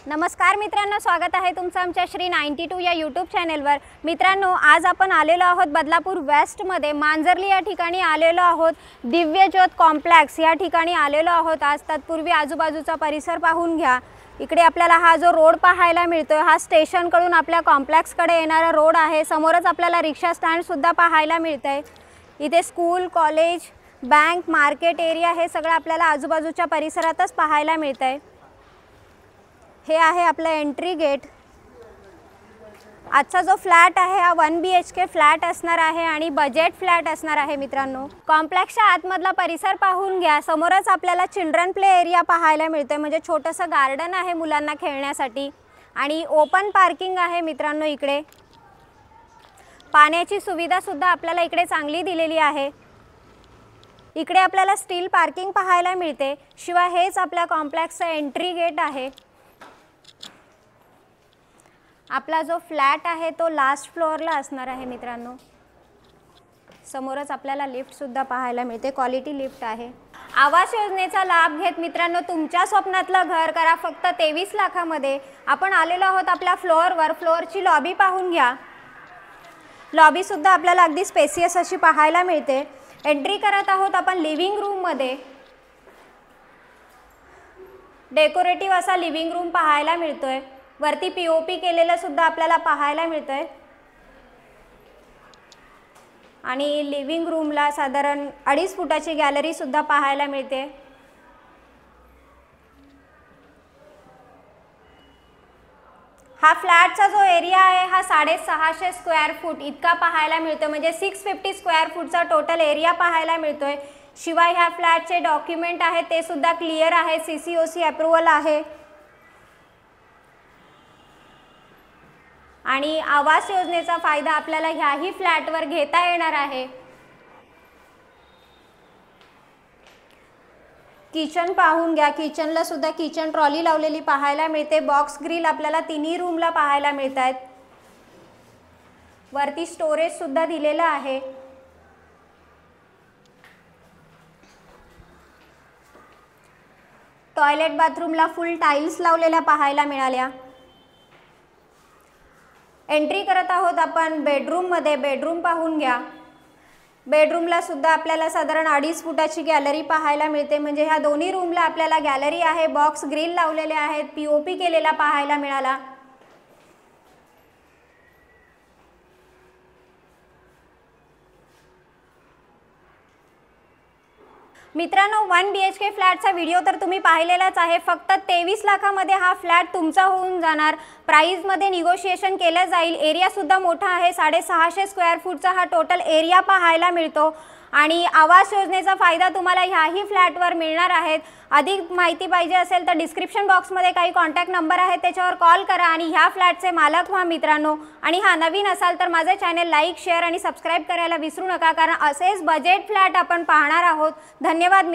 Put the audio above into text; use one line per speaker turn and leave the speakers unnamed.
नमस्कार मित्रांनो, स्वागत आहे तुमचं आमच्या श्री 92 या यूट्यूब चॅनलवर। मित्रांनो, आज आपण आलेलो आहोत बदलापूर वेस्टमध्ये मांजरली या ठिकाणी आलेलो आहोत। दिव्य ज्योत कॉम्प्लेक्स या ठिकाणी आलेलो आहोत। आज तत्पूर्वी आजूबाजूचा परिसर पाहून घ्या। इकडे आपल्याला हा जो रोड पाहायला मिळतोय हा स्टेशन कडून आपल्या कॉम्प्लेक्सकडे येणारा रोड आहे। समोरच आपल्याला रिक्षा स्टँड सुद्धा पाहायला मिळतंय। इथे school, college, bank, market area हे सगळं आपल्याला आजूबाजूच्या परिसरातच पाहायला मिळतंय। हे आहे आपलं एंट्री गेट। आजचा जो फ्लॅट आहे हा 1 BHK फ्लॅट असणार आहे आणि बजेट फ्लॅट असणार आहे। मित्रांनो, कॉम्प्लेक्सच्या आतमधला परिसर पाहून घ्या। समोरच आपल्याला चिल्ड्रन प्ले एरिया पाहायला मिळतोय, म्हणजे छोटंसं गार्डन आहे मुलांना खेळण्यासाठी आणि ओपन पार्किंग आहे। मित्रांनो, इकडे पाण्याची सुविधा सुद्धा आपल्याला इकडे चांगली दिलेली आहे। इकडे आपल्याला स्टील पार्किंग पाहायला मिळते। शिवाय हेच आपल्या कॉम्प्लेक्सचं एंट्री गेट आहे। आपला जो फ्लॅट आहे तो लास्ट फ्लोअरला असणार आहे। मित्रांनो, समोरच आपल्याला लिफ्ट सुद्धा पाहायला मिळते, क्वालिटी लिफ्ट आहे। आवास योजनेचा लाभ घेत मित्रांनो तुमच्या स्वप्नातलं घर करा फक्त 23 लाखामध्ये। आपण आलेलो आहोत आपल्या फ्लोअरवर। फ्लोअरची लॉबी पाहून घ्या। लॉबी सुद्धा आपल्याला अगदी स्पेसियस अशी पाहायला मिळते। एंट्री करत आहोत आपण लिव्हिंग रूम मध्ये। डेकोरेटिव्ह असा लिव्हिंग रूम पाहायला मिळतोय। वरती POP केलेलं सुद्धा आपल्याला पाहायला मिळतंय आणि लिव्हिंग रूमला साधारण 2.5 फुटाची गॅलरी सुद्धा पाहायला मिळते। हा फ्लॅटचा जो एरिया आहे हा 650 स्क्वेअर फूट इतका पाहायला मिळतोय, म्हणजे 650 स्क्वेअर फूटचा टोटल एरिया पाहायला मिळतोय। शिवाय ह्या फ्लॅटचे डॉक्युमेंट आहेत ते सुद्धा क्लिअर आहे, CCOC अप्रूव्हल आहे आणि आवास योजनेचा फायदा आपल्याला ह्याही फ्लॅटवर घेता येणार आहे। किचन पाहून घ्या। किचनला सुद्धा किचन ट्रॉली लावलेली पाहायला मिळते। बॉक्स ग्रिल आपल्याला तिन्ही रूमला पाहायला मिळतात। वरती स्टोरेज सुद्धा दिलेला आहे। टॉयलेट बाथरूमला फुल टाइल्स लावलेल्या पाहायला मिळाल्या। एंट्री करत आहोत आपण बेडरूम मध्ये। बेडरूम पाहून घ्या। बेडरूमला सुद्धा आपल्याला साधारण 2.5 फुटाची गॅलरी पाहायला मिळते, म्हणजे ह्या दोन्ही रूमला आपल्याला गॅलरी आहे। बॉक्स ग्रिल लावलेले आहेत, POP केलेला पाहायला मिळाला। मित्रांनो, 1 BHK फ्लॅटचा व्हिडिओ तर तुम्ही पाहिलेलाच आहे। फक्त 23 लाखामध्ये हा फ्लॅट तुमचा होऊन जाणार। प्राइस मध्ये निगोशिएशन केलं जाईल। एरिया सुद्धा मोठा आहे, 650 स्क्वेअर फूटचा हा टोटल एरिया पाहायला मिळतो आणि आवास योजनेचा फायदा तुम्हाला ह्याही फ्लॅटवर मिळणार आहे। अधिक माहिती पाहिजे असेल तर डिस्क्रिप्शन बॉक्समध्ये काही कॉन्टॅक्ट नंबर आहेत, त्याच्यावर कॉल करा आणि ह्या फ्लॅटचे मालक व्हा मित्रांनो। आणि हा नवीन असाल तर माझे चॅनल लाईक, शेअर आणि सबस्क्राइब करायला विसरू नका, कारण असेच बजेट फ्लॅट आपण पाहणार आहोत। धन्यवाद।